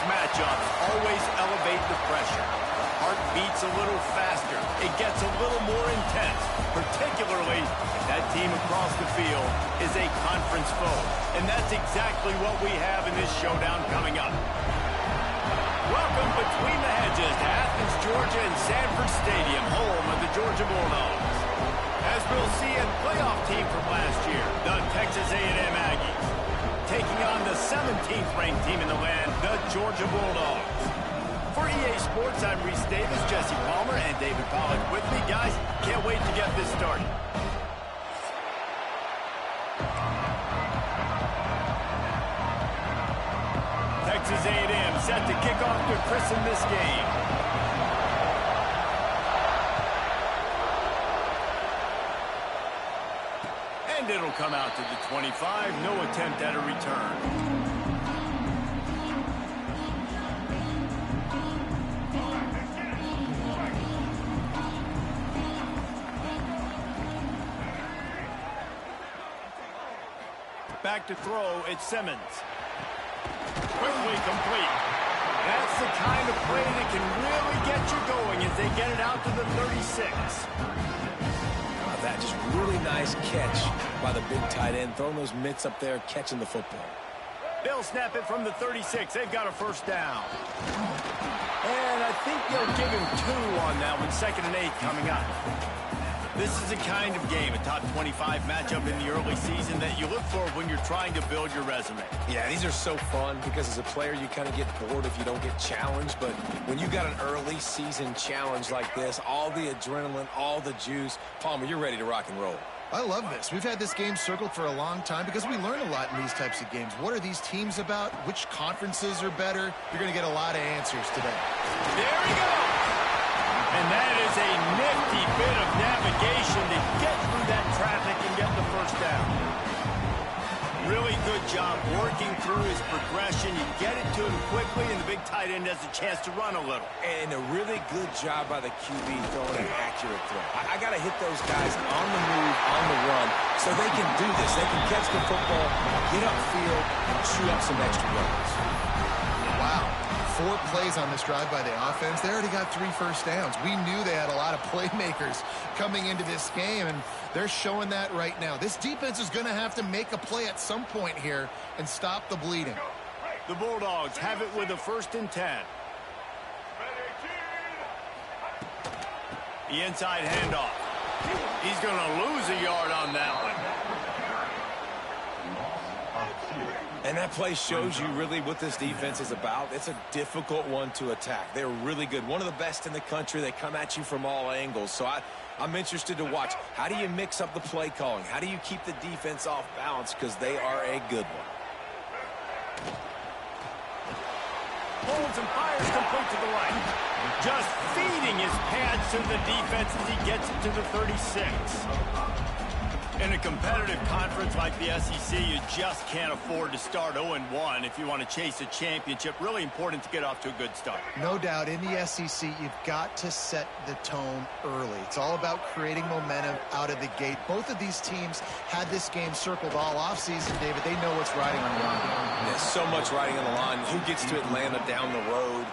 matchups always elevate the pressure. The heart beats a little faster. It gets a little more intense, particularly if that team across the field is a conference foe. And that's exactly what we have in this showdown coming up. Welcome between the hedges to Athens, Georgia and Sanford Stadium, home of the Georgia Bulldogs. As we'll see, a playoff team from last year, the Texas A&M Aggies, taking on the 17th ranked team in the land, the Georgia Bulldogs. For EA Sports, I'm Reese Davis, Jesse Palmer, and David Pollack with me. Guys, can't wait to get this started. Texas A&M set to kick off to christen this game. And it'll come out to the 25. No attempt at a return. Back to throw, it's Simmons. Quickly complete. That's the kind of play that can really get you going as they get it out to the 36. That just really nice catch by the big tight end, throwing those mitts up there, catching the football. They'll snap it from the 36. They've got a first down. And I think they'll give him 2 on that one, 2nd and 8 coming up. This is the kind of game, a top 25 matchup in the early season that you look for when you're trying to build your resume. Yeah, these are so fun because as a player, you kind of get bored if you don't get challenged. But when you got an early season challenge like this, all the adrenaline, all the juice, Palmer, you're ready to rock and roll. I love this. We've had this game circled for a long time because we learn a lot in these types of games. What are these teams about? Which conferences are better? You're going to get a lot of answers today. There we go. And that is a nifty bit of navigation to get through that traffic and get the first down. Really good job working through his progression. You get it to him quickly, and the big tight end has a chance to run a little. And a really good job by the QB throwing an accurate throw. I got to hit those guys on the move, on the run, so they can do this. They can catch the football, get upfield, and chew up some extra yards. Wow. 4 plays on this drive by the offense. They already got 3 first downs. We knew they had a lot of playmakers coming into this game, and they're showing that right now. This defense is going to have to make a play at some point here and stop the bleeding. The Bulldogs have it with a 1st and 10. The inside handoff. He's going to lose a yard on that one. And that play shows you really what this defense is about. It's a difficult one to attack. They're really good. One of the best in the country. They come at you from all angles. So I'm interested to watch. How do you mix up the play calling? How do you keep the defense off balance? Because they are a good one. Holds and fires complete to the right. Just feeding his pads to the defense as he gets it to the 36. In a competitive conference like the SEC, you just can't afford to start 0-1 if you want to chase a championship. Really important to get off to a good start. No doubt, in the SEC, you've got to set the tone early. It's all about creating momentum out of the gate. Both of these teams had this game circled all offseason, David. They know what's riding on the line. There's so much riding on the line. Who gets to Atlanta down the road?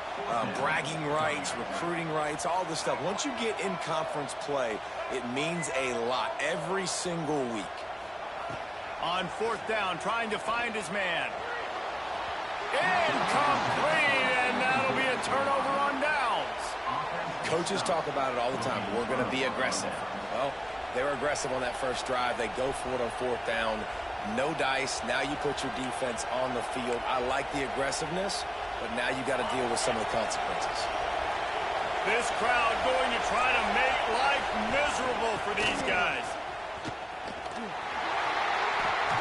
Bragging rights, recruiting rights, all this stuff. Once you get in conference play, it means a lot every single week. On 4th down, trying to find his man. Incomplete, and that'll be a turnover on downs. Coaches talk about it all the time. We're going to be aggressive. Well, they were aggressive on that first drive. They go for it on 4th down. No dice. Now you put your defense on the field. I like the aggressiveness, but now you got to deal with some of the consequences. This crowd going to try to make life miserable for these guys.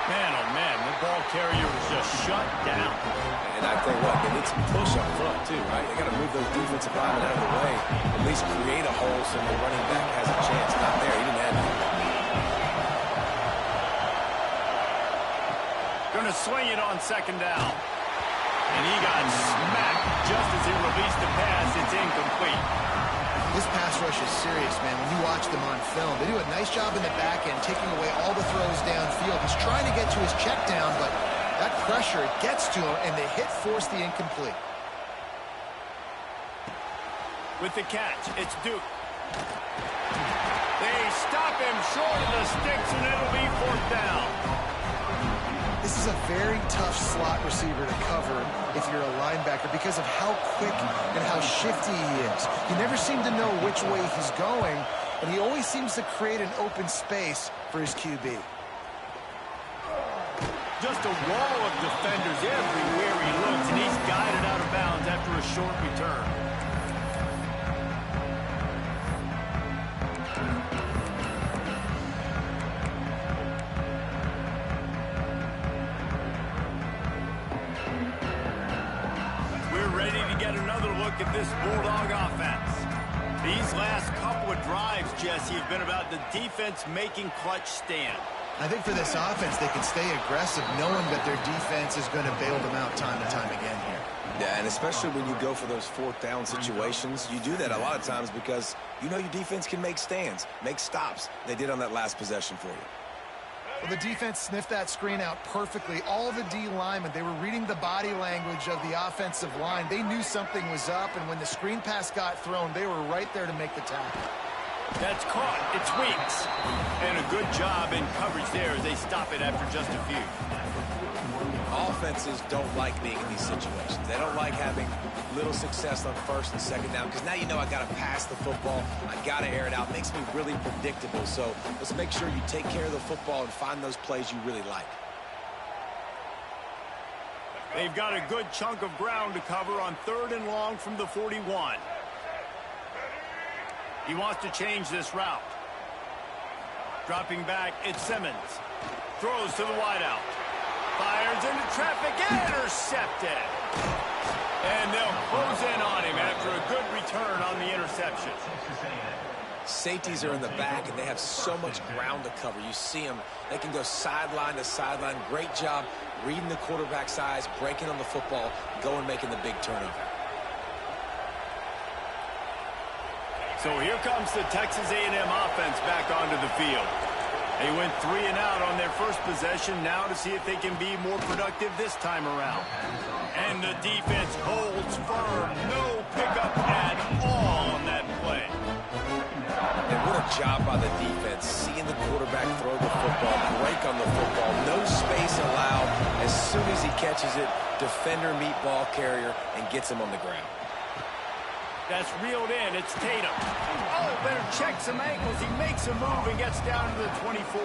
Man, oh man, the ball carrier was just shut down. And I tell you what, they need some push up front too, right? They got to move those defensive linemen out of the way, at least create a hole so the running back has a chance. Not there, he didn't have it. Going to swing it on 2nd down. And he got smacked just as he released the pass. It's incomplete. This pass rush is serious, man. When you watch them on film, they do a nice job in the back end, taking away all the throws downfield. He's trying to get to his check down, but that pressure gets to him, and the hit forced the incomplete. With the catch, it's Duke. They stop him short of the sticks, and it'll be 4th down. This is a very tough slot receiver to cover if you're a linebacker because of how quick and how shifty he is. You never seem to know which way he's going, and he always seems to create an open space for his QB. Just a wall of defenders everywhere he looks, and he's guided out of bounds after a short return. We're ready to get another look at this Bulldog offense. These last couple of drives, Jesse, have been about the defense making clutch stand. I think for this offense, they can stay aggressive knowing that their defense is going to bail them out time and time again here. Yeah, and especially when you go for those 4th down situations, you do that a lot of times because you know your defense can make stands, make stops. They did on that last possession for you. Well, the defense sniffed that screen out perfectly. All the D linemen, they were reading the body language of the offensive line. They knew something was up, and when the screen pass got thrown, they were right there to make the tackle. That's caught. It's Weeks. And a good job in coverage there as they stop it after just a few. Offenses don't like being in these situations. They don't like having little success on 1st and 2nd down because now you know I got to pass the football. I got to air it out. It makes me really predictable. So let's make sure you take care of the football and find those plays you really like. They've got a good chunk of ground to cover on 3rd and long from the 41. He wants to change this route. Dropping back, it's Simmons. Throws to the wideout. Fires into traffic, intercepted. And they'll close in on him after a good return on the interception. Safeties are in the back, and they have so much ground to cover. You see them. They can go sideline to sideline. Great job reading the quarterback's eyes, breaking on the football, going making the big turnover. So here comes the Texas A&M offense back onto the field. They went 3 and out on their first possession, now to see if they can be more productive this time around. And the defense holds firm. No pickup at all on that play. And what a job by the defense, seeing the quarterback throw the football, break on the football, no space allowed. As soon as he catches it, defender meet ball carrier and gets him on the ground. That's reeled in. It's Tatum. Oh, better check some ankles. He makes a move and gets down to the 24.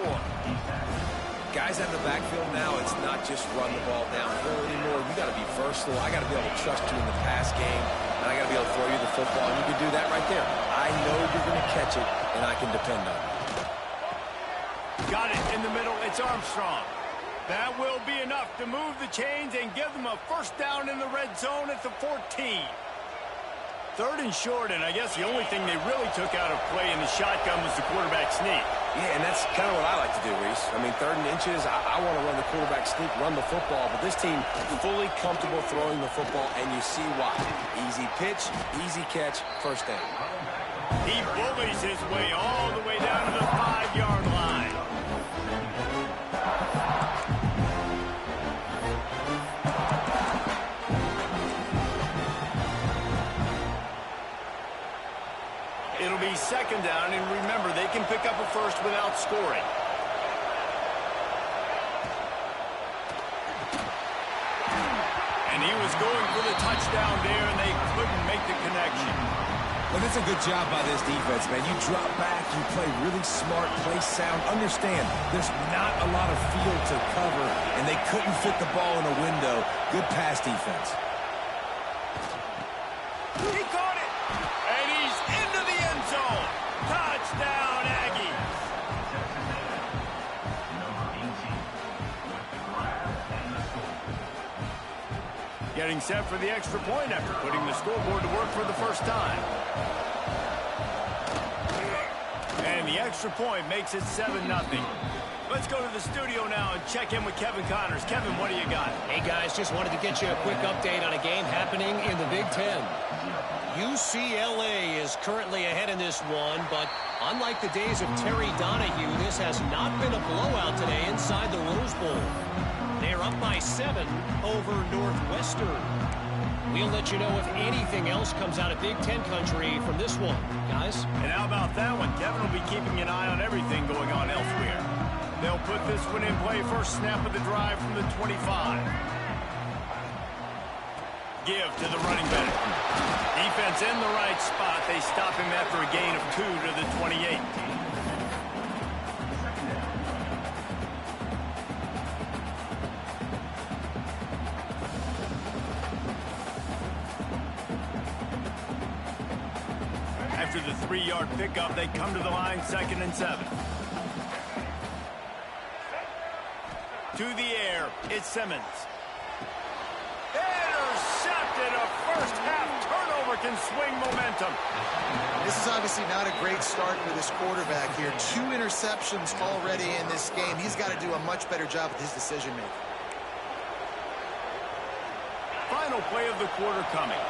Guys out in the backfield now, it's not just run the ball downhill anymore. You got to be versatile. I got to be able to trust you in the pass game, and I got to be able to throw you the football, and you can do that right there. I know you're going to catch it, and I can depend on it. Got it in the middle. It's Armstrong. That will be enough to move the chains and give them a 1st down in the red zone at the 14. 3rd and short, and I guess the only thing they really took out of play in the shotgun was the quarterback sneak. Yeah, and that's kind of what I like to do, Reese. I mean, 3rd and inches, I want to run the quarterback sneak, run the football, but this team fully comfortable throwing the football, and you see why. Easy pitch, easy catch, 1st down. He bullies his way all the way down to the 5-yard line. It'll be 2nd down, and remember, they can pick up a 1st without scoring. And he was going for the touchdown there, and they couldn't make the connection. But it's a good job by this defense, man. You drop back, you play really smart, play sound. Understand, there's not a lot of field to cover, and they couldn't fit the ball in a window. Good pass defense. He caught it, and he's into the end zone. Touchdown, Aggies. Getting set for the extra point after putting the scoreboard to work for the 1st time. And the extra point makes it 7-0. Let's go to the studio now and check in with Kevin Connors. Kevin, what do you got? Hey, guys, just wanted to get you a quick update on a game happening in the Big Ten. UCLA is currently ahead in this one, but unlike the days of Terry Donahue, this has not been a blowout today inside the Rose Bowl. They're up by 7 over Northwestern. We'll let you know if anything else comes out of Big Ten country from this one, guys. And how about that one? Kevin will be keeping an eye on everything going on elsewhere. They'll put this one in play. First snap of the drive from the 25. Give to the running back. Defense in the right spot. They stop him after a gain of 2 to the 28. After the 3-yard pickup, they come to the line, 2nd and 7. To the air, it's Simmons. Intercepted. A first-half turnover can swing momentum. This is obviously not a great start for this quarterback here. 2 interceptions already in this game. He's got to do a much better job with his decision-making. Final play of the quarter coming.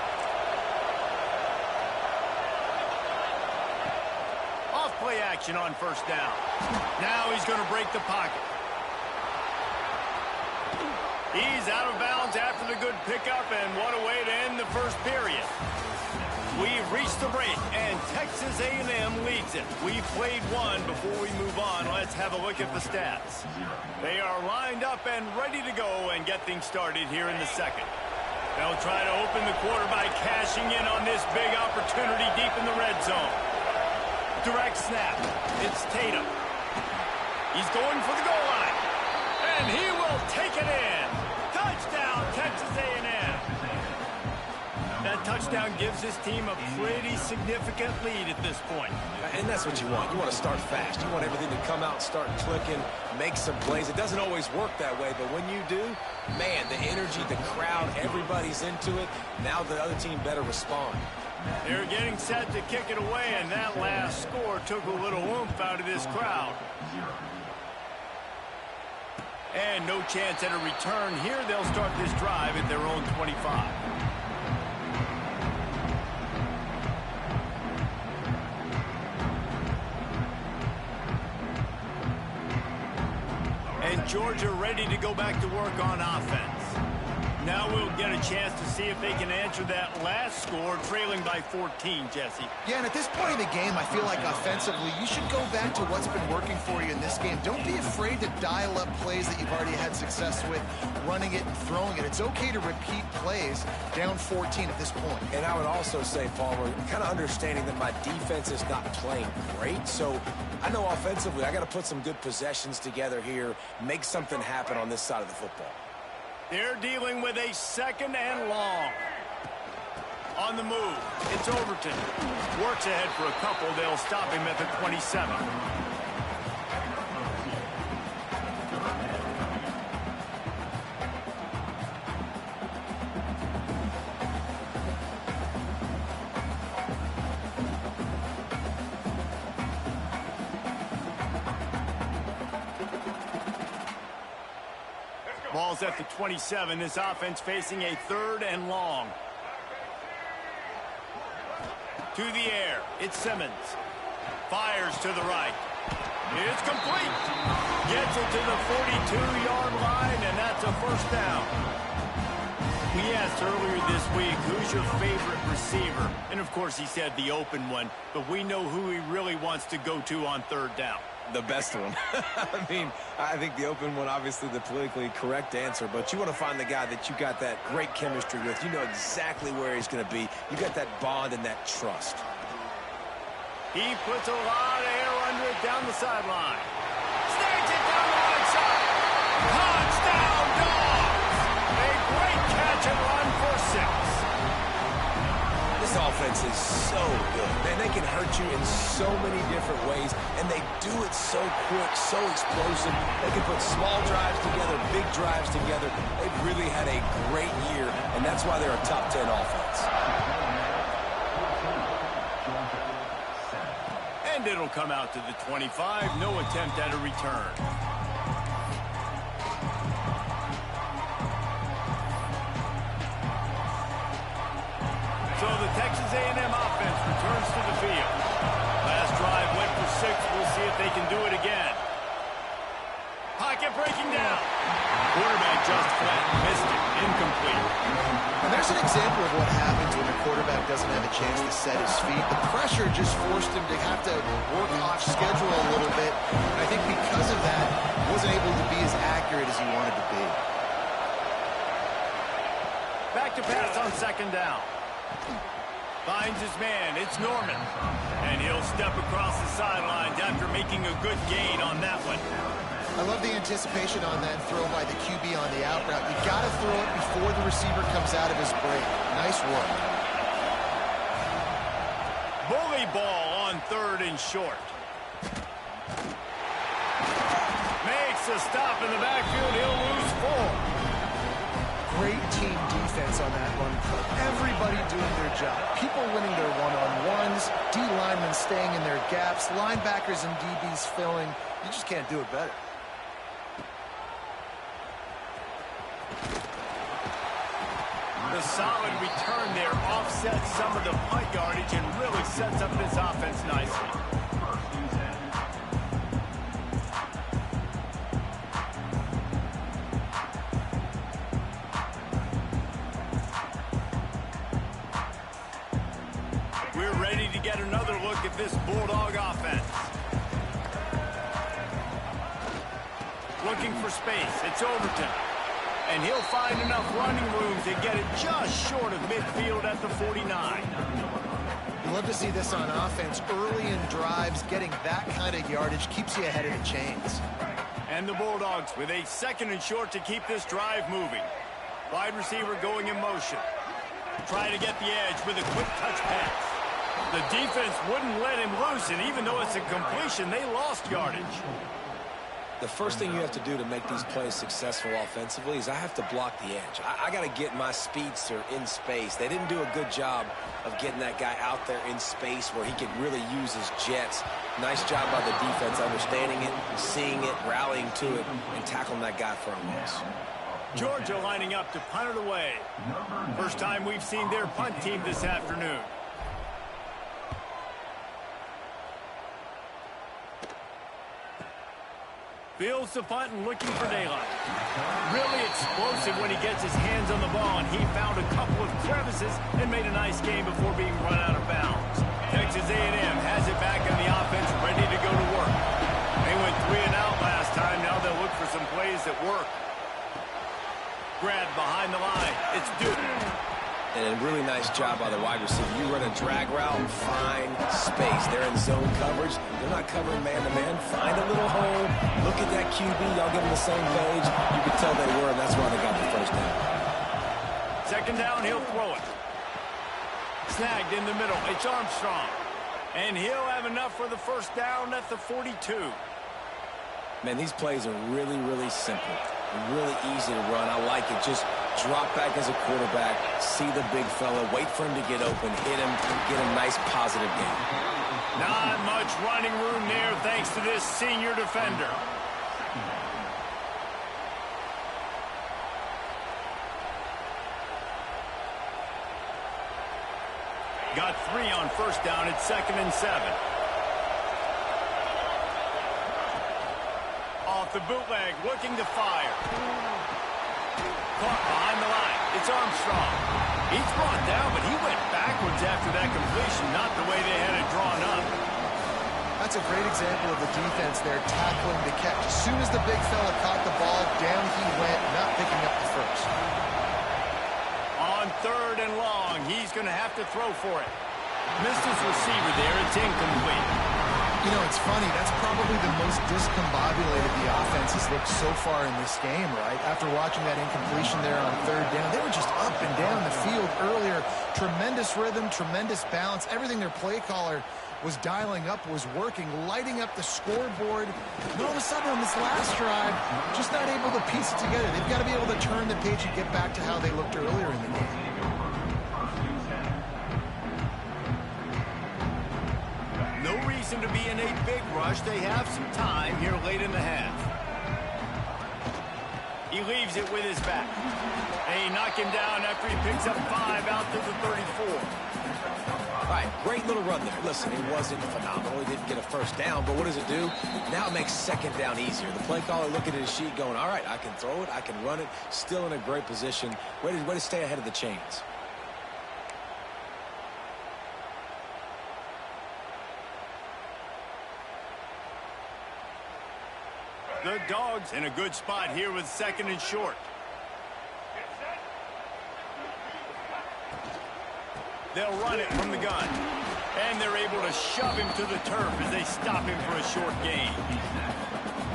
Off-play action on first down. Now he's going to break the pocket. He's out of bounds after the good pickup, and what a way to end the first period. We've reached the break, and Texas A&M leads it. We've played one. Before we move on, let's have a look at the stats. They are lined up and ready to go and get things started here in the second. They'll try to open the quarter by cashing in on this big opportunity deep in the red zone. Direct snap. It's Tatum. He's going for the goal line. And he will take it in. Touchdown, Texas A&M. That touchdown gives his team a pretty significant lead at this point. And that's what you want. You want to start fast. You want everything to come out and start clicking, make some plays. It doesn't always work that way, but when you do, man, the energy, the crowd, everybody's into it. Now the other team better respond. They're getting set to kick it away, and that last score took a little oomph out of this crowd. And no chance at a return here. They'll start this drive at their own 25. And Georgia ready to go back to work on offense. Now we'll get a chance to see if they can answer that last score, trailing by 14, Jesse. Yeah, and at this point in the game, I feel like offensively, you should go back to what's been working for you in this game. Don't be afraid to dial up plays that you've already had success with, running it and throwing it. It's okay to repeat plays down 14 at this point. And I would also say, Palmer, kind of understanding that my defense is not playing great, so I know offensively I got to put some good possessions together here, make something happen on this side of the football. They're dealing with a 2nd and long. On the move, it's Overton. Works ahead for a couple. They'll stop him at the 27. Ball's at the 27. This offense facing a 3rd and long. To the air. It's Simmons. Fires to the right. It's complete. Gets it to the 42-yard line, and that's a first down. We asked earlier this week, who's your favorite receiver? And, of course, he said the open one, but we know who he really wants to go to on 3rd down. The best one. I mean, I think the open one, obviously the politically correct answer, but you want to find the guy that you got that great chemistry with. You know exactly where he's going to be. You got that bond and that trust. He puts a lot of air under it down the sideline. Snags it down the right side. Touchdown, Dogs! A great catch and run for 6. This offense is so good. Man, they can hurt you in so many different ways, and they do it so quick, so explosive. They can put small drives together, big drives together. They've really had a great year, and that's why they're a top 10 offense. And it'll come out to the 25. No attempt at a return. So the Texas A&M offense returns to the field. Last drive went for 6. We'll see if they can do it again. Pocket breaking down. Quarterback just flat missed it. Incomplete. And there's an example of what happens when the quarterback doesn't have a chance to set his feet. The pressure just forced him to have to work off schedule a little bit. And I think because of that, wasn't able to be as accurate as he wanted to be. Back to pass on second down. Finds his man. It's Norman. And he'll step across the sidelines after making a good gain on that one. I love the anticipation on that throw by the QB on the out route. You got to throw it before the receiver comes out of his break. Nice work. Bully ball on third and short. Makes a stop in the backfield. He'll lose 4. Great team defense on that one. Everybody doing their job. People winning their one-on-ones. D linemen staying in their gaps. Linebackers and DBs filling. You just can't do it better. The solid return there offsets some of the punt yardage and really sets up this offense nicely. We're ready to get another look at this Bulldog offense. Looking for space. It's Overton. And he'll find enough running room to get it just short of midfield at the 49. You love to see this on offense. Early in drives, getting that kind of yardage keeps you ahead of the chains. And the Bulldogs with a second and short to keep this drive moving. Wide receiver going in motion. Try to get the edge with a quick touch pass. The defense wouldn't let him loose, and even though it's a completion, they lost yardage. The first thing you have to do to make these plays successful offensively is I have to block the edge. I got to get my speedster in space. They didn't do a good job of getting that guy out there in space where he could really use his jets. Nice job by the defense understanding it, seeing it, rallying to it, and tackling that guy for a loss. Georgia lining up to punt it away. First time we've seen their punt team this afternoon. Fields the punt and looking for daylight. Really explosive when he gets his hands on the ball, and he found a couple of crevices and made a nice game before being run out of bounds. Texas A&M has it back on the offense, ready to go to work. They went 3 and out last time. Now they'll look for some plays that work. Grab behind the line. It's Duke. And a really nice job by the wide receiver. You run a drag route, find space. They're in zone coverage. They're not covering man-to-man. Find a little hole. Look at that QB. Y'all give them the same page. You can tell they were, and that's why they got the first down. Second down, he'll throw it. Snagged in the middle. It's Armstrong. And he'll have enough for the first down at the 42. Man, these plays are really, really simple. Really easy to run. I like it. Just drop back as a quarterback, see the big fella, wait for him to get open, hit him, get a nice positive gain. Not much running room there thanks to this senior defender. Got 3 on first down. It's 2nd and 7. Off the bootleg, looking to fire. Caught behind the line. It's Armstrong. He's brought down, but he went backwards after that completion, not the way they had it drawn up. That's a great example of the defense there tackling the catch. As soon as the big fella caught the ball, down he went, not picking up the first. On 3rd and long, he's going to have to throw for it. Missed his receiver there. It's incomplete. You know, it's funny. That's probably the most discombobulated the offense has looked so far in this game, right? After watching that incompletion there on 3rd down, they were just up and down the field earlier. Tremendous rhythm, tremendous balance. Everything their play caller was dialing up was working, lighting up the scoreboard. And all of a sudden on this last drive, just not able to piece it together. They've got to be able to turn the page and get back to how they looked earlier in the game. No reason to be in a big rush. They have some time here late in the half. He leaves it with his back. They knock him down after he picks up 5 out to the 34. All right, great little run there. Listen, it wasn't phenomenal. He didn't get a first down, but what does it do? Now it makes second down easier. The play caller looking at his sheet going, all right, I can throw it, I can run it, still in a great position. Way to stay ahead of the chains. The Dogs in a good spot here with second and short. They'll run it from the gun. And they're able to shove him to the turf as they stop him for a short gain.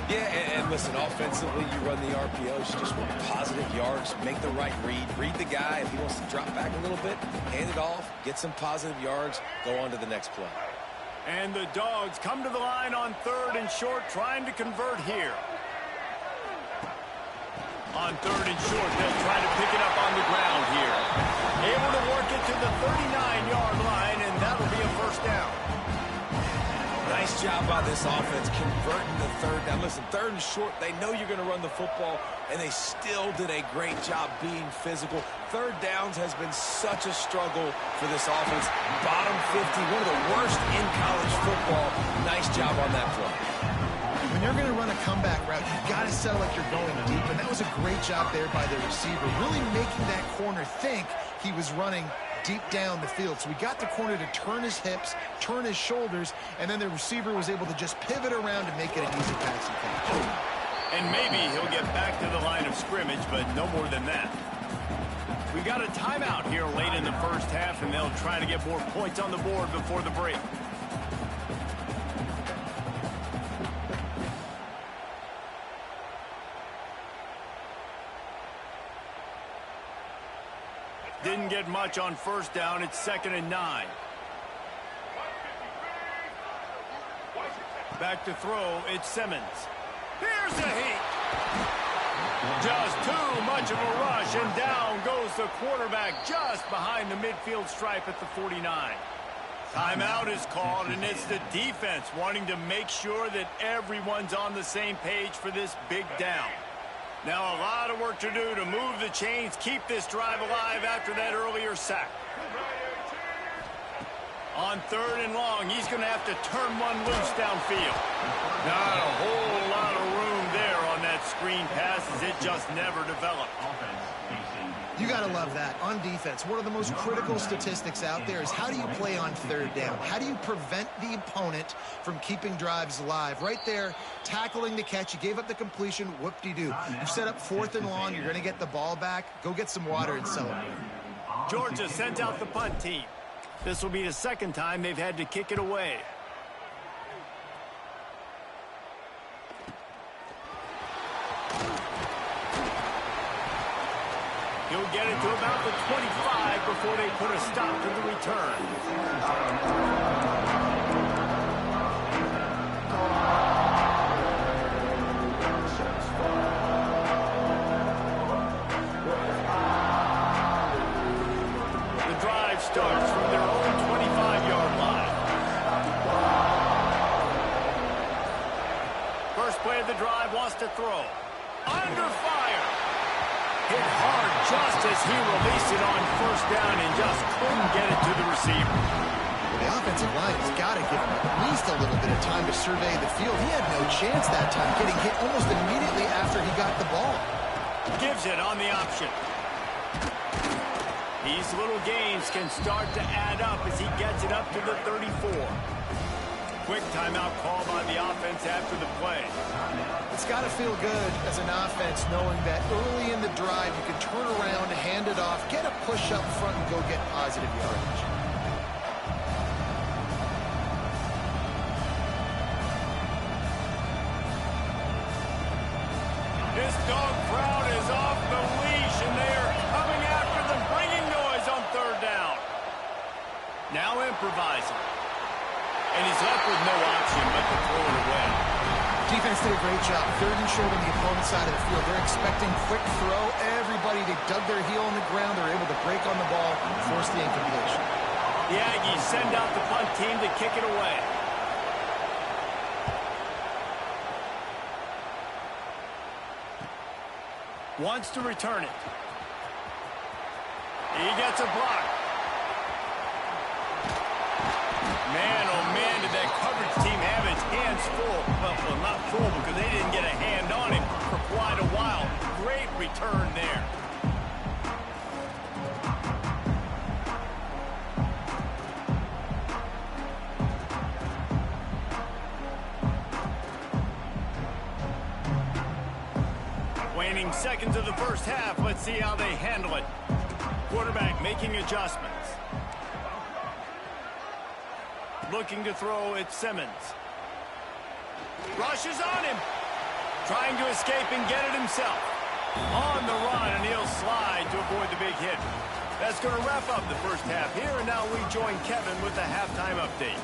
Yeah, and listen, offensively, you run the RPOs, you just want positive yards, make the right read the guy. If he wants to drop back a little bit, hand it off, get some positive yards, go on to the next play. And the Dogs come to the line on third and short, trying to convert here. On third and short, they'll try to pick it up on the ground here. Able to work it to the 39-yard line, and that'll be a first down. Nice job by this offense converting the third down. Listen, third and short, they know you're going to run the football, and they still did a great job being physical. Third downs has been such a struggle for this offense. Bottom 50, one of the worst in college football. Nice job on that play. When you're going to run a comeback route, you've got to sell like you're going deep, and that was a great job there by the receiver, really making that corner think he was running deep down the field. So we got the corner to turn his hips, turn his shoulders, and then the receiver was able to just pivot around and make it an easy pass and catch. And maybe he'll get back to the line of scrimmage, but no more than that. We got a timeout here late in the first half, and they'll try to get more points on the board before the break. Didn't get much on first down. It's 2nd and 9. Back to throw. It's Simmons. Here's a heat. Just too much of a rush, and down goes the quarterback just behind the midfield stripe at the 49. Timeout is called, and it's the defense wanting to make sure that everyone's on the same page for this big down. Now a lot of work to do to move the chains, keep this drive alive after that earlier sack. On third and long, he's going to have to turn one loose downfield. Not a whole lot of room there on that screen pass as it just never developed. You got to love that. On defense, one of the most critical statistics out there is how do you play on third down? How do you prevent the opponent from keeping drives alive? Right there, tackling the catch. You gave up the completion. Whoop-de-doo. You've set up 4th and long. You're going to get the ball back. Go get some water and celebrate. Georgia sends out the punt team. This will be the second time they've had to kick it away. He'll get it to about the 25 before they put a stop to the return. The drive starts from their own 25-yard line. First play of the drive, wants to throw. Under fire. Hit hard just as he released it on first down and just couldn't get it to the receiver. The offensive line has got to give him at least a little bit of time to survey the field. He had no chance that time, getting hit almost immediately after he got the ball. Gives it on the option. These little gains can start to add up as he gets it up to the 34. Quick timeout call by the offense after the play. It's got to feel good as an offense knowing that early in the drive you can turn around, hand it off, get a push up front, and go get positive yardage. This dog crowd is off the leash, and they are coming after them, bringing noise on third down. Now improvising. And he's left with no option but to throw it away. Defense did a great job. Third and short on the opponent's side of the field. They're expecting quick throw. Everybody, they dug their heel on the ground. They're able to break on the ball and force the incompletion. The Aggies send out the punt team to kick it away. Wants to return it. He gets a block. Man, oh man, did that coverage team have its hands full. Well, not full because they didn't get a hand on him for quite a while. Great return there. Waning seconds of the first half. Let's see how they handle it. Quarterback making adjustments. Looking to throw, it's Simmons. Rushes on him. Trying to escape and get it himself. On the run, and he'll slide to avoid the big hit. That's going to wrap up the first half here, and now we join Kevin with the halftime update.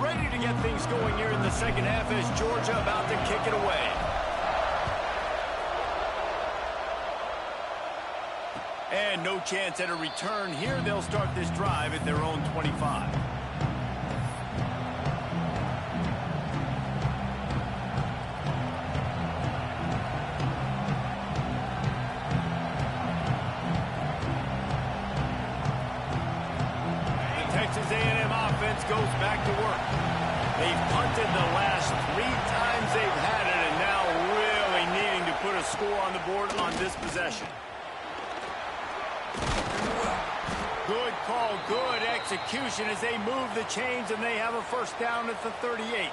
Ready to get things going here in the second half as Georgia about to kick it away. And no chance at a return here. They'll start this drive at their own 25. The Texas A&M offense goes back to work. They've punted the last 3 times they've had it, and now really needing to put a score on the board on this possession. Good call, good execution as they move the chains, and they have a first down at the 38.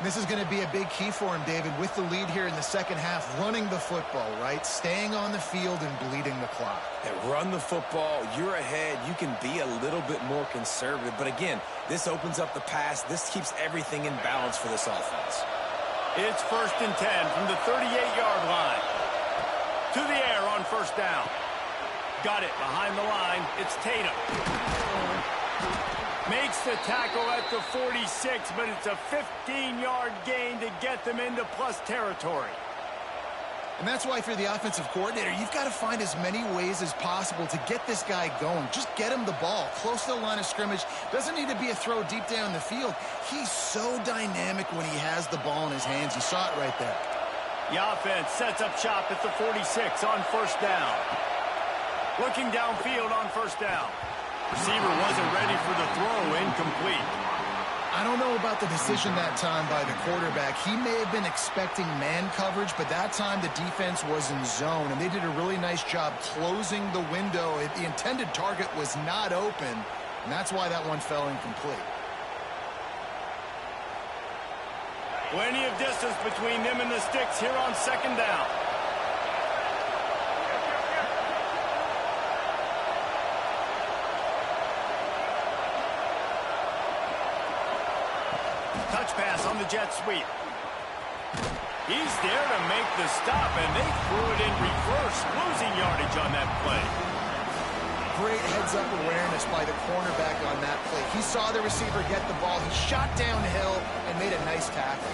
This is going to be a big key for him, David, with the lead here in the second half, running the football, right? Staying on the field and bleeding the clock. Yeah, run the football, you're ahead, you can be a little bit more conservative. But again, this opens up the pass. This keeps everything in balance for this offense. It's 1st and 10 from the 38-yard line. To the air on first down. Got it behind the line. It's Tatum. Makes the tackle at the 46, but it's a 15-yard gain to get them into plus territory. And that's why if you're the offensive coordinator, you've got to find as many ways as possible to get this guy going. Just get him the ball close to the line of scrimmage. Doesn't need to be a throw deep down the field. He's so dynamic when he has the ball in his hands. You saw it right there. The offense sets up shop at the 46 on first down. Looking downfield on first down. Receiver wasn't ready for the throw, incomplete. I don't know about the decision that time by the quarterback. He may have been expecting man coverage, but that time the defense was in zone, and they did a really nice job closing the window. The intended target was not open, and that's why that one fell incomplete. Plenty of distance between them and the sticks here on second down. Touch pass on the jet sweep. He's there to make the stop, and they threw it in reverse, losing yardage on that play. Great heads-up awareness by the cornerback on that play. He saw the receiver get the ball. He shot downhill and made a nice tackle.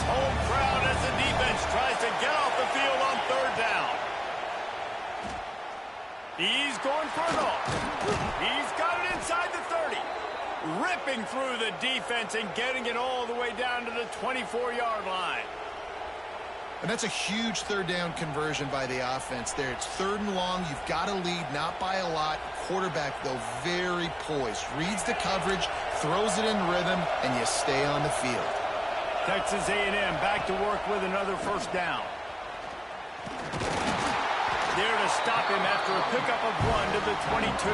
Home crowd as the defense tries to get off the field on third down. He's going for it all. He's got it inside the 30. Ripping through the defense and getting it all the way down to the 24-yard line. And that's a huge third down conversion by the offense there. It's 3rd and long. You've got to lead, not by a lot. Quarterback, though, very poised. Reads the coverage, throws it in rhythm, and you stay on the field. Texas A&M back to work with another first down. There to stop him after a pickup of 1 to the 22.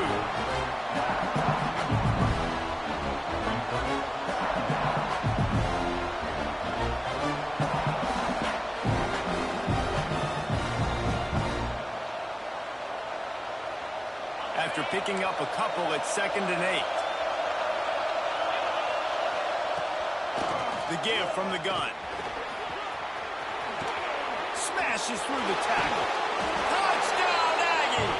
After picking up a couple, it's 2nd and 8. The give from the gun. Smashes through the tackle. Touchdown, Aggie!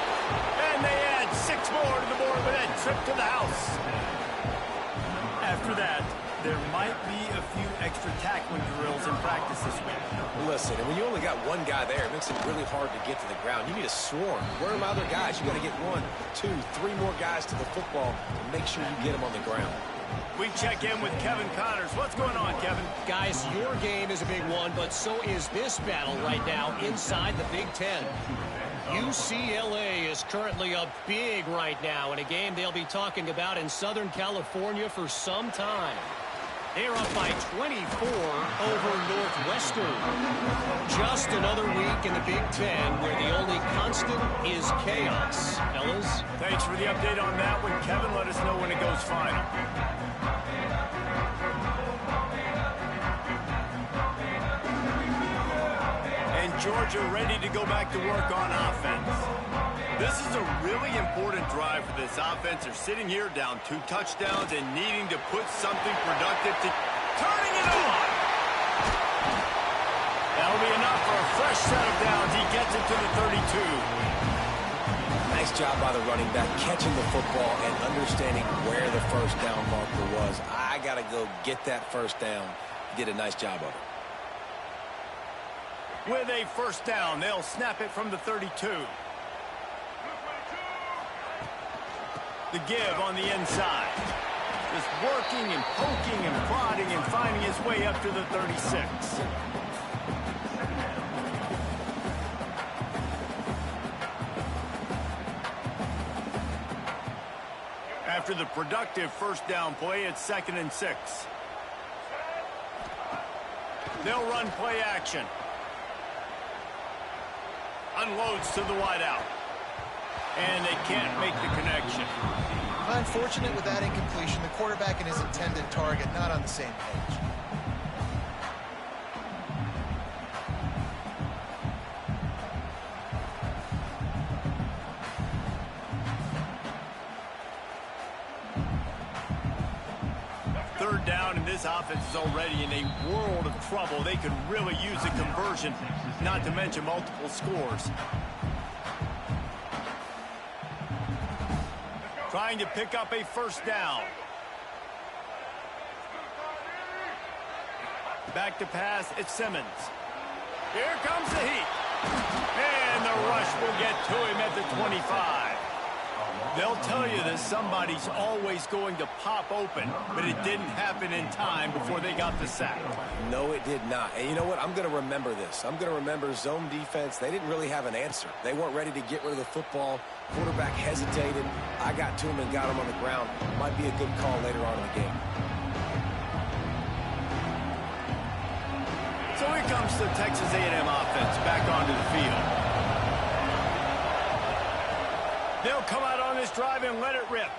And they add 6 more to the board with that trip to the house. After that, there might be a few extra tackling drills in practice this week. Listen, and when you only got one guy there, it makes it really hard to get to the ground. You need a swarm. Where are my other guys? You got to get 1, 2, 3 more guys to the football and make sure you get them on the ground. We check in with Kevin Connors. What's going on, Kevin? Guys, your game is a big one, but so is this battle right now inside the Big Ten. UCLA is currently up big right now in a game they'll be talking about in Southern California for some time. They're up by 24 over Northwestern. Just another week in the Big Ten where the only constant is chaos. Fellas? Thanks for the update on that one, Kevin. Let us know when it goes final. And Georgia ready to go back to work on offense. This is a really important drive for this offense. They're sitting here down 2 touchdowns and needing to put something productive to turning it on. That'll be enough for a fresh set of downs. He gets it to the 32. Nice job by the running back, catching the football and understanding where the first down marker was. I got to go get that first down. Did a nice job of it. With a first down, they'll snap it from the 32. The give on the inside. Just working and poking and prodding and finding his way up to the 36. After the productive first down play, it's 2nd and 6. They'll run play action. Unloads to the wideout. And they can't make the connection. Unfortunate with that incompletion. The quarterback and his intended target not on the same page. Third down, and this offense is already in a world of trouble. They could really use a conversion, not to mention multiple scores. Trying to pick up a first down. Back to pass, it's Simmons. Here comes the heat. And the rush will get to him at the 25. They'll tell you that somebody's always going to pop open, but it didn't happen in time before they got the sack. No, it did not. And you know what? I'm going to remember this. I'm going to remember zone defense. They didn't really have an answer. They weren't ready to get rid of the football. Quarterback hesitated. I got to him and got him on the ground. Might be a good call later on in the game. So here comes the Texas A&M offense back onto the field. They'll come out on this drive and let it rip.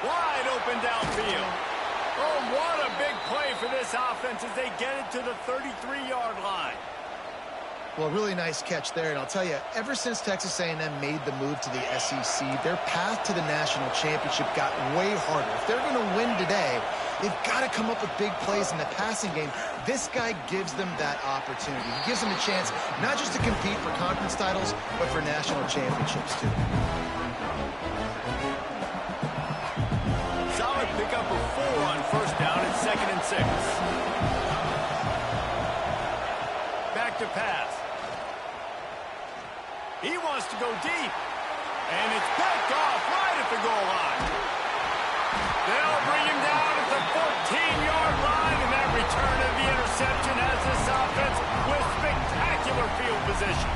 Wide open downfield. Oh, what a big play for this offense as they get it to the 33-yard line. Well, really nice catch there, and I'll tell you, ever since Texas A&M made the move to the SEC, their path to the national championship got way harder. If they're going to win today, they've got to come up with big plays in the passing game. This guy gives them that opportunity. He gives them a chance not just to compete for conference titles, but for national championships, too. Solid pickup of 4 on first down and 2nd and 6. Back to pass. He wants to go deep. And it's picked off right at the goal line. They'll bring him down at the 14-yard line, and that return of the interception has this offense with spectacular field position.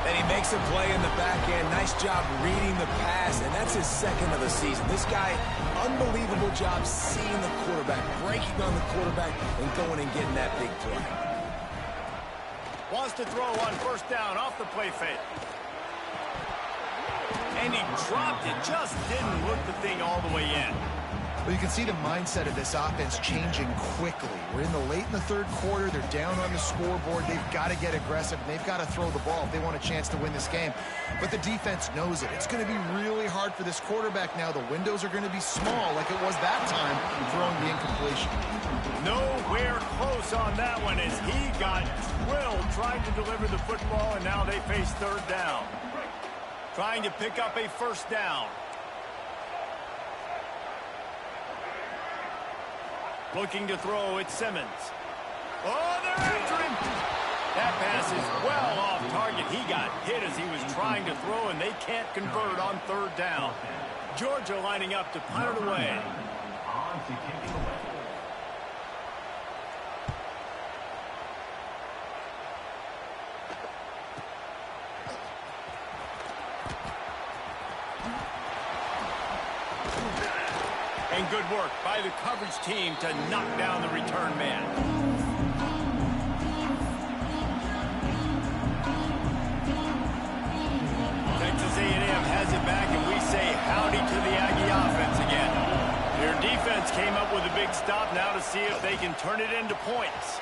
And he makes a play in the back end. Nice job reading the pass, and that's his 2nd of the season. This guy, unbelievable job seeing the quarterback, breaking on the quarterback, and going and getting that big play. Wants to throw on first down off the play fake. And he dropped it, just didn't look the thing all the way in. Well, you can see the mindset of this offense changing quickly. We're in the third quarter. They're down on the scoreboard. They've got to get aggressive. They've got to throw the ball if they want a chance to win this game. But the defense knows it. It's going to be really hard for this quarterback now. The windows are going to be small like it was that time throwing the incompletion. Nowhere close on that one as he got drilled trying to deliver the football, and now they face third down. Trying to pick up a first down. Looking to throw, it's Simmons. Oh, they're after him. That pass is well off target. He got hit as he was trying to throw, and they can't convert on third down. Georgia lining up to punt it away. And good work by the coverage team to knock down the return man. Texas A&M has it back, and we say howdy to the Aggie offense again. Their defense came up with a big stop now to see if they can turn it into points.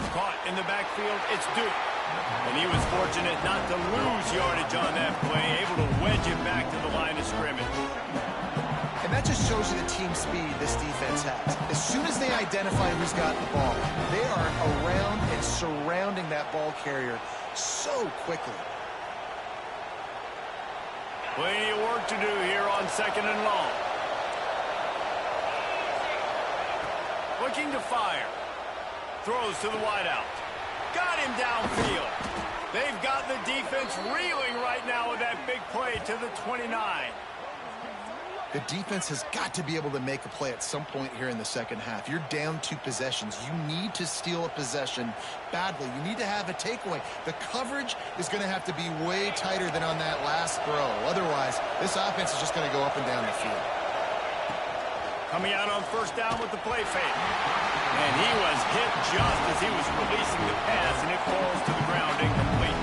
Caught in the backfield, it's Duke. And he was fortunate not to lose yardage on that play, able to wedge it back to the line of scrimmage. And that just shows you the team speed this defense has. As soon as they identify who's got the ball, they are around and surrounding that ball carrier so quickly. Plenty of work to do here on 2nd and long. Looking to fire. Throws to the wideout. Got him downfield. They've got the defense reeling right now with that big play to the 29. The defense has got to be able to make a play at some point here in the second half. You're down 2 possessions. You need to steal a possession badly. You need to have a takeaway. The coverage is going to have to be way tighter than on that last throw. Otherwise, this offense is just going to go up and down the field. Coming out on first down with the play fake. And he was hit just as he was releasing the pass, and it falls to the ground incomplete.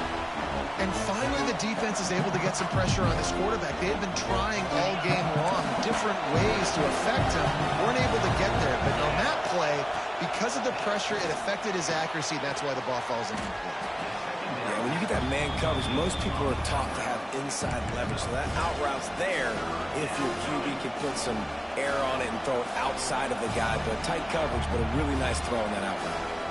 And finally, the defense is able to get some pressure on this quarterback. They had been trying all game long different ways to affect him. Weren't able to get there. But on that play, because of the pressure, it affected his accuracy. That's why the ball falls incomplete. Yeah, when you get that man coverage, most people are taught to have inside leverage. So that out route's there if your QB can put some air on it and throw it outside of the guy. But tight coverage, but a really nice throw on that out route.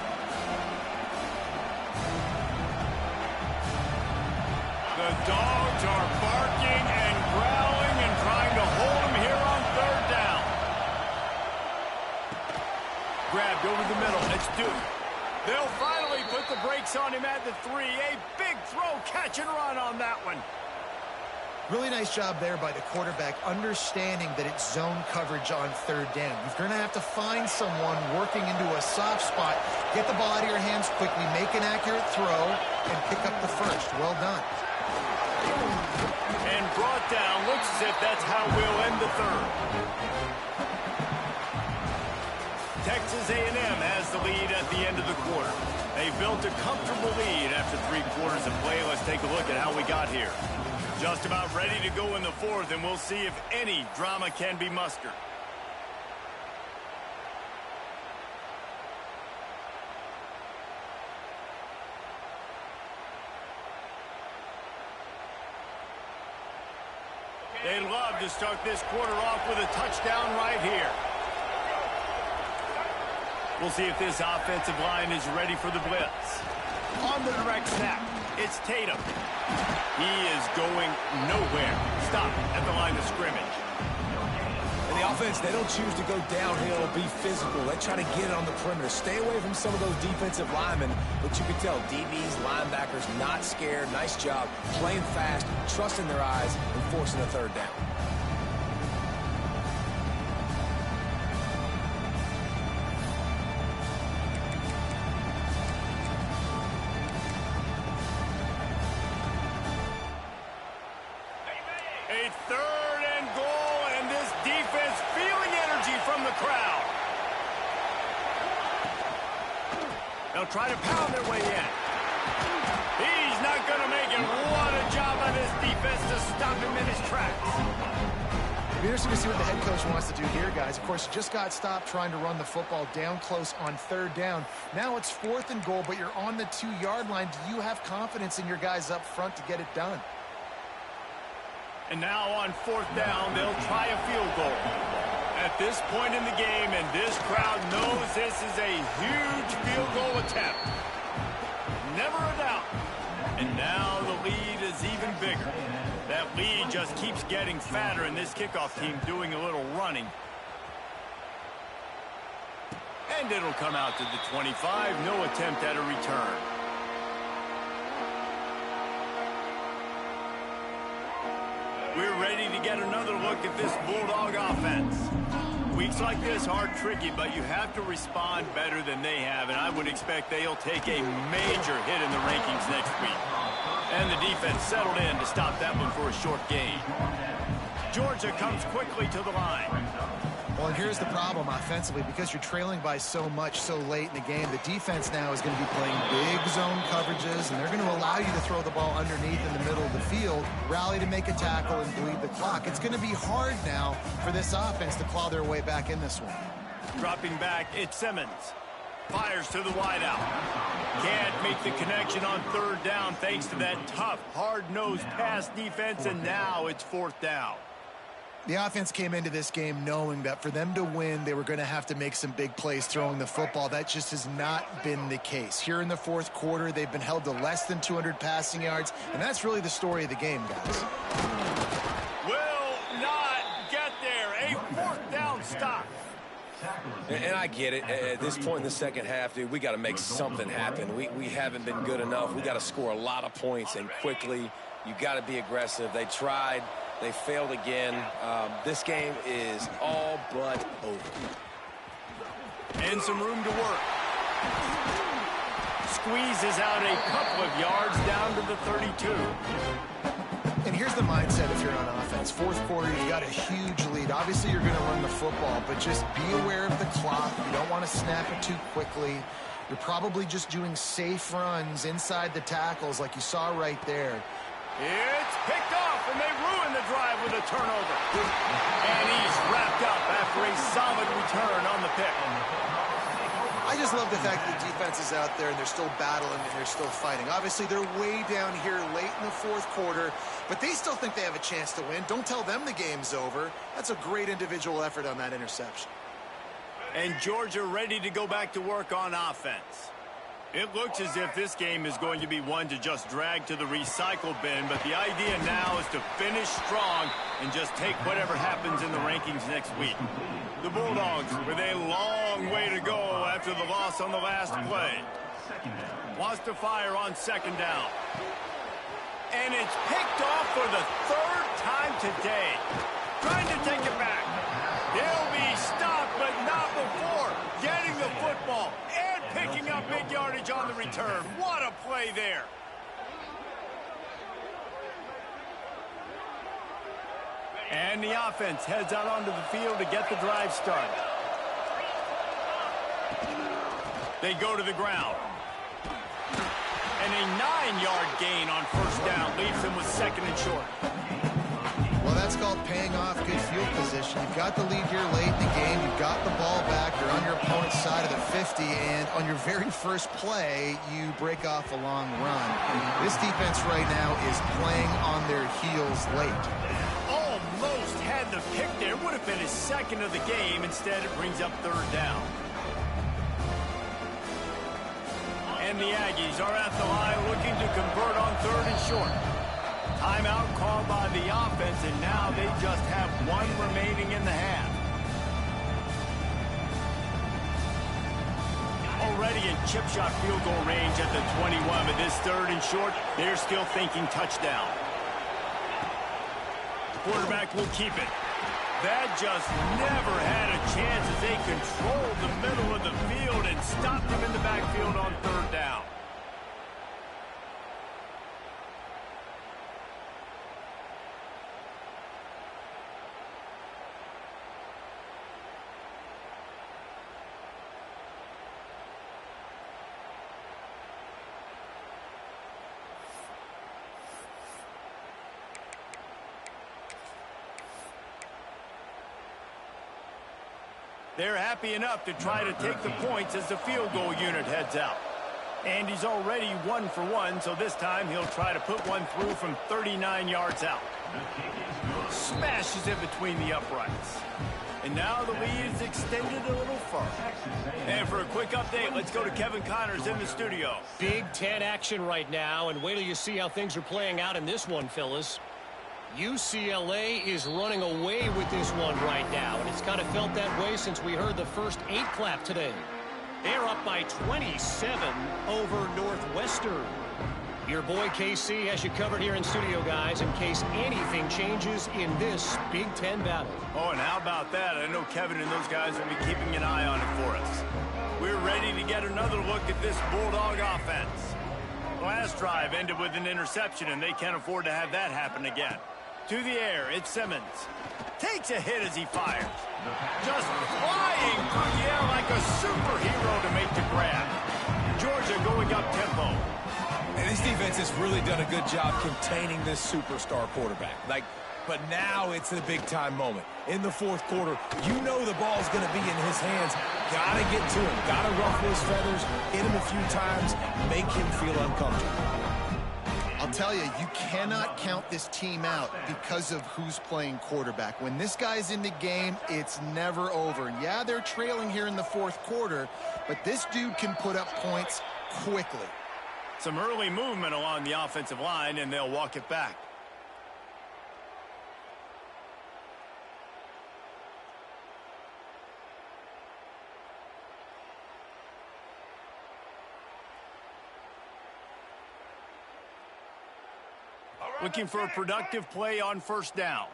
The dogs are barking and growling and trying to hold him here on third down. Grabbed over the middle. It's Duke. They'll finally put the brakes on him at the 3. A big throw, catch and run on that one. Really nice job there by the quarterback, understanding that it's zone coverage on third down. You're going to have to find someone working into a soft spot, get the ball out of your hands quickly, make an accurate throw, and pick up the first. Well done. And brought down. Looks as if that's how we'll end the third. Texas A&M has the lead at the end of the quarter. They built a comfortable lead after 3 quarters of play. Let's take a look at how we got here. Just about ready to go in the fourth, and we'll see if any drama can be mustered. They'd love to start this quarter off with a touchdown right here. We'll see if this offensive line is ready for the blitz. On the direct snap, it's Tatum. He is going nowhere. Stop at the line of scrimmage. And the offense, they don't choose to go downhill, be physical. They try to get it on the perimeter. Stay away from some of those defensive linemen. But you can tell DBs, linebackers, not scared. Nice job playing fast, trusting their eyes, and forcing a third down. A 3rd and goal, and this defense feeling energy from the crowd. They'll try to pound their way in. He's not going to make it. What a job by this defense to stop him in his tracks. Be interesting to see what the head coach wants to do here, guys. Of course, you just got stopped trying to run the football down close on 3rd down. Now it's 4th and goal, but you're on the 2-yard line. Do you have confidence in your guys up front to get it done? And now on 4th down, they'll try a field goal. At this point in the game, and this crowd knows this is a huge field goal attempt. Never a doubt. And now the lead is even bigger. That lead just keeps getting fatter, and this kickoff team doing a little running. And it'll come out to the 25. No attempt at a return. We're ready to get another look at this Bulldog offense. Weeks like this are tricky, but you have to respond better than they have, and I would expect they'll take a major hit in the rankings next week. And the defense settled in to stop that one for a short gain. Georgia comes quickly to the line. Well, and here's the problem offensively. Because you're trailing by so much so late in the game, the defense now is going to be playing big zone coverages, and they're going to allow you to throw the ball underneath in the middle of the field, rally to make a tackle, and bleed the clock. It's going to be hard now for this offense to claw their way back in this one. Dropping back, it's Simmons. Fires to the wideout. Can't make the connection on third down thanks to that tough, hard-nosed pass defense, and now it's fourth down. The offense came into this game knowing that for them to win, they were going to have to make some big plays throwing the football. That just has not been the case. Here in the fourth quarter, they've been held to less than 200 passing yards, and that's really the story of the game, guys. Will not get there. A fourth down stop. And I get it. At this point in the second half, dude, we got to make something happen. We haven't been good enough. We got to score a lot of points and quickly. You got to be aggressive. They tried. They failed again. This game is all but over. And some room to work. Squeezes out a couple of yards down to the 32. And here's the mindset if you're on offense. Fourth quarter, you've got a huge lead. Obviously, you're going to run the football, but just be aware of the clock. You don't want to snap it too quickly. You're probably just doing safe runs inside the tackles like you saw right there. It's picked off, and they ruin the drive with a turnover. And he's wrapped up after a solid return on the pick. I just love the fact that the defense is out there and they're still battling and they're still fighting. Obviously, they're way down here late in the fourth quarter, but they still think they have a chance to win. Don't tell them the game's over. That's a great individual effort on that interception. And Georgia ready to go back to work on offense. It looks as if this game is going to be one to just drag to the recycle bin, but the idea now is to finish strong and just take whatever happens in the rankings next week. The Bulldogs with a long way to go after the loss on the last play. Wants to fire on second down. And it's picked off for the third time today. Trying to take it back. He'll be stopped, but not before getting the football and picking up big yardage on the return. What a play there. And the offense heads out onto the field to get the drive started. They go to the ground. And a 9-yard gain on first down leaves them with second and short. Well, that's called paying off good field position. You've got the lead here late in the game. You've got the ball back. You're on your opponent's side of the 50, and on your very first play, you break off a long run. This defense right now is playing on their heels late. Almost had the pick there. Would have been his second of the game. Instead, it brings up third down. And the Aggies are at the line looking to convert on third and short. Timeout called by the offense, and now they just have one remaining in the half. Already in chip shot field goal range at the 21, but this third and short, they're still thinking touchdown. The quarterback will keep it. That just never had a chance as they controlled the middle of the field and stopped him in the backfield on third down. They're happy enough to try to take the points as the field goal unit heads out. And he's already 1 for 1, so this time he'll try to put one through from 39 yards out. Smashes it between the uprights. And now the lead is extended a little further. And for a quick update, let's go to Kevin Connors in the studio. Big Ten action right now, and wait till you see how things are playing out in this one, Phyllis. UCLA is running away with this one right now, and it's kind of felt that way since we heard the first 8 clap today. They're up by 27 over Northwestern. Your boy KC has you covered here in studio, guys, in case anything changes in this Big Ten battle. Oh, and how about that? I know Kevin and those guys will be keeping an eye on it for us. We're ready to get another look at this Bulldog offense. The last drive ended with an interception, and they can't afford to have that happen again. To the air, it's Simmons. Takes a hit as he fires. Just flying through the air like a superhero to make the grab. Georgia going up tempo. And this defense has really done a good job containing this superstar quarterback. But now it's the big-time moment. In the fourth quarter, you know the ball's going to be in his hands. Got to get to him. Got to ruffle his feathers, hit him a few times, make him feel uncomfortable. I'll tell you, you cannot count this team out because of who's playing quarterback. When this guy's in the game, it's never over. Yeah, they're trailing here in the fourth quarter, but this dude can put up points quickly. Some early movement along the offensive line, and they'll walk it back. Looking for a productive play on first down.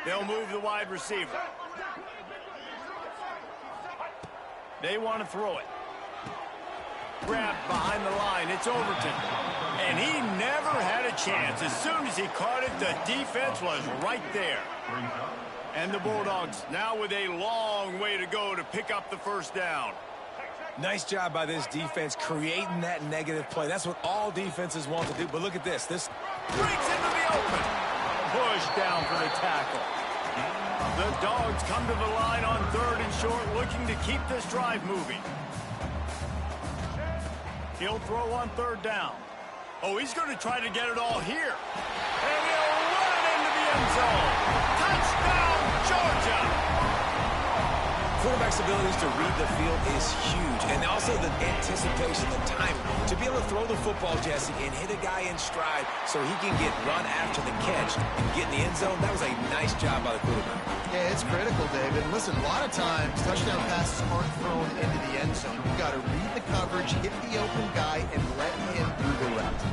They'll move the wide receiver. They want to throw it. Grabbed behind the line. It's Overton. And he never had a chance. As soon as he caught it, the defense was right there. And the Bulldogs now with a long way to go to pick up the first down. Nice job by this defense creating that negative play. That's what all defenses want to do. But look at this. This breaks into the open. Push down for the tackle. The Dogs come to the line on 3rd and short, looking to keep this drive moving. He'll throw on 3rd down. Oh, he's going to try to get it all here. And he'll run it into the end zone. Touchdown, Georgia! Quarterback's abilities to read the field is huge, and also the anticipation, the timing. To be able to throw the football, Jesse, and hit a guy in stride so he can get run after the catch and get in the end zone, that was a nice job by the quarterback. Yeah, it's critical, David. Listen, a lot of times, touchdown passes aren't thrown into the end zone. You've got to read the coverage, hit the open guy, and let him do the rest.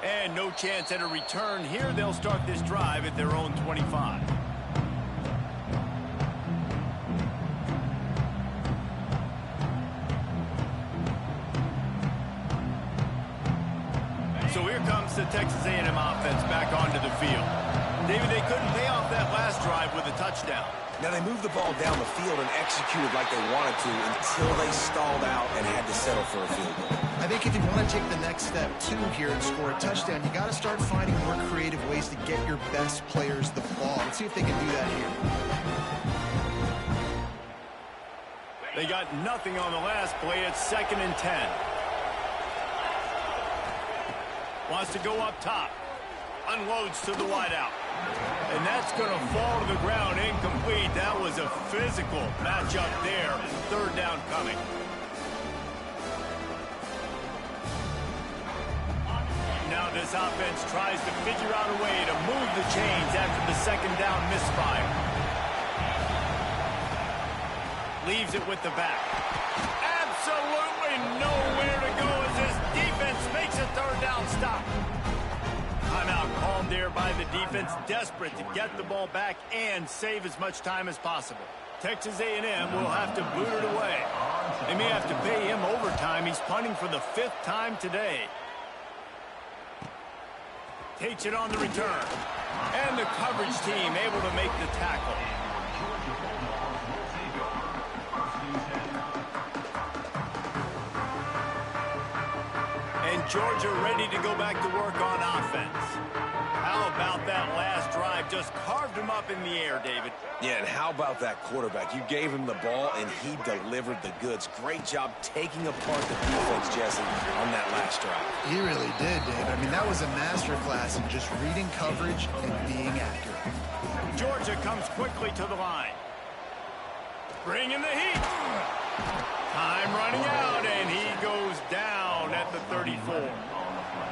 And no chance at a return here. They'll start this drive at their own 25. So here comes the Texas A&M offense back onto the field. David, they couldn't pay off that last drive with a touchdown. Now, they moved the ball down the field and executed like they wanted to until they stalled out and had to settle for a field goal. I think if you want to take the next step, too, here and score a touchdown, you got to start finding more creative ways to get your best players the ball. Let's see if they can do that here. They got nothing on the last play. It's 2nd and 10. Wants to go up top. Unloads to the wideout. And that's going to fall to the ground incomplete. That was a physical matchup there. 3rd down coming. Now this offense tries to figure out a way to move the chains after the 2nd down misfire. Leaves it with the back. Absolutely nowhere to go as this defense makes a 3rd down stop. Timeout called there by the defense, desperate to get the ball back and save as much time as possible. Texas A&M will have to boot it away. They may have to pay him overtime. He's punting for the 5th time today. Takes it on the return. And the coverage team able to make the tackle. And Georgia ready to go back to work on offense. How about that last drive? Just carved him up in the air, David. Yeah, and how about that quarterback? You gave him the ball, and he delivered the goods. Great job taking apart the defense, Jesse, on that last drive. He really did, Dave. I mean, that was a masterclass in just reading coverage and being accurate. Georgia comes quickly to the line. Bringing the heat. Time running out, and he goes down at the 34.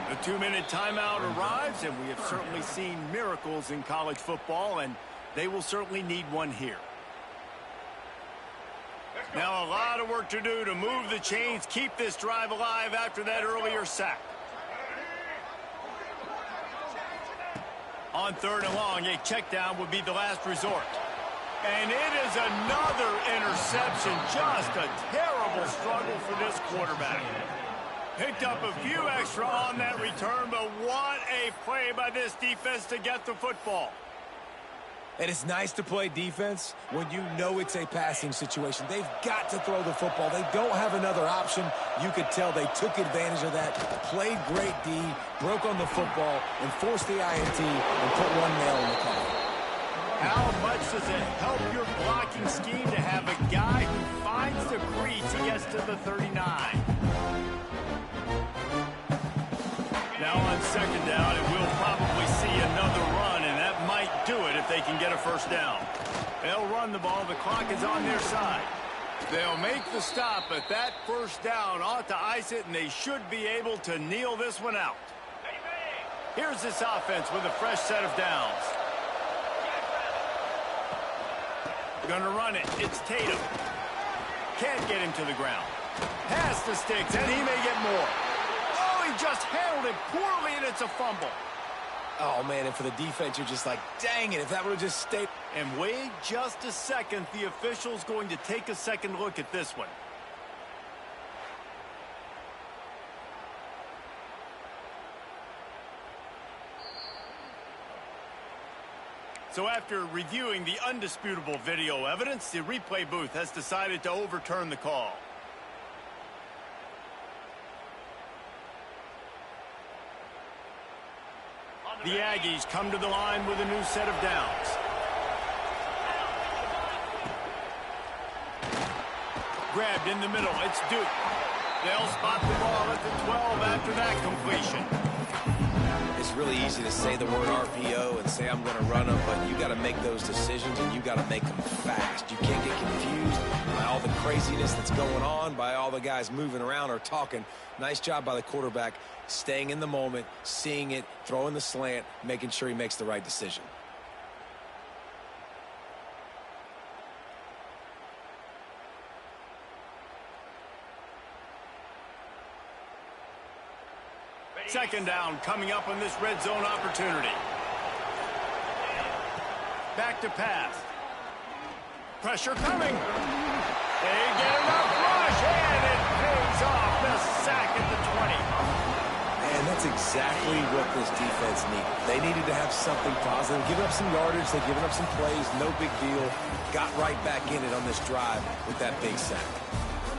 The 2-minute timeout arrives, and we have certainly seen miracles in college football, and they will certainly need one here. Now a lot of work to do to move the chains, keep this drive alive after that earlier sack. On 3rd and long, a check down would be the last resort. And it is another interception. Just a terrible struggle for this quarterback. Picked up a few extra on that return, but what a play by this defense to get the football. And it's nice to play defense when you know it's a passing situation. They've got to throw the football. They don't have another option. You could tell they took advantage of that, played great D, broke on the football, and forced the INT and put one nail in the coffin. How much does it help your blocking scheme to have a guy who finds the crease, he gets to the 39. Now on 2nd down, and we'll probably see another run, and that might do it if they can get a first down. They'll run the ball. The clock is on their side. They'll make the stop, but that first down ought to ice it, and they should be able to kneel this one out. Here's this offense with a fresh set of downs. Gonna run it. It's Tatum. Can't get him to the ground. Pass the sticks, and he may get more. Oh, he just handled it poorly, and it's a fumble. Oh, man, and for the defense, you're just like, dang it, if that would have just stayed. And wait just a second. The official's going to take a second look at this one. So after reviewing the undisputable video evidence, the replay booth has decided to overturn the call. The Aggies come to the line with a new set of downs. Grabbed in the middle. It's Duke. They'll spot the ball at the 12 after that completion. It's really easy to say the word RPO and say I'm going to run them, but you got to make those decisions and you got to make them fast. You can't get confused by all the craziness that's going on, by all the guys moving around or talking. Nice job by the quarterback, staying in the moment, seeing it, throwing the slant, making sure he makes the right decision. Second down coming up on this red zone opportunity. Back to pass. Pressure coming. They get enough rush, and it pays off. The sack at the 20. And that's exactly what this defense needed. They needed to have something positive. Giving up some yardage, they've given up some plays, no big deal. Got right back in it on this drive with that big sack.